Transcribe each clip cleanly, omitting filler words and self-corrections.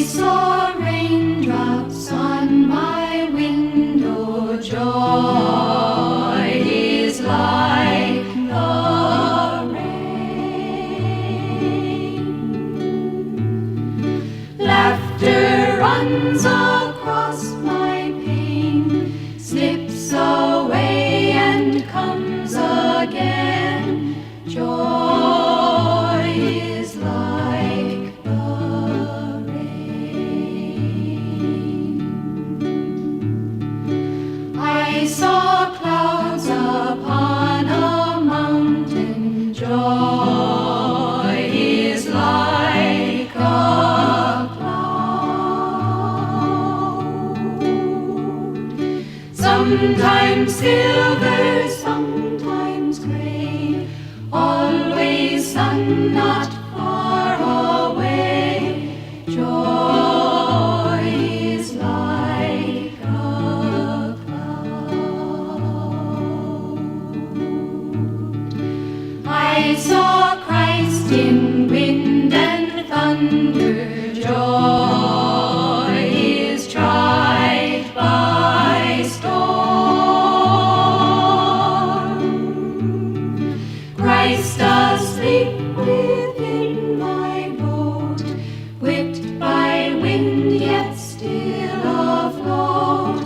saw raindrops on my window. Joy is like the rain. Laughter runs across my pane, slips away and comes again. Joy is like the rain. I saw clouds upon a mountain. Joy is like a cloud. Sometimes silver, sometimes gray, always sun not far away. Joy is like a cloud. I saw Christ in wind and thunder. Joy is tried by storm. Christ asleep within my boat, whipped by wind yet still afloat.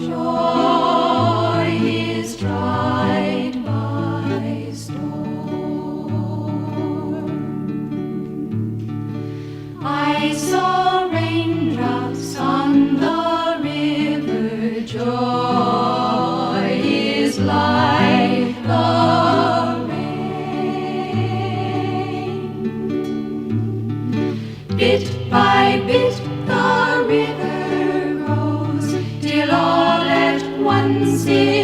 Joy is tried by storm. I saw raindrops on the river. Joy is like the rain. Bit by bit the river grows, till all at once it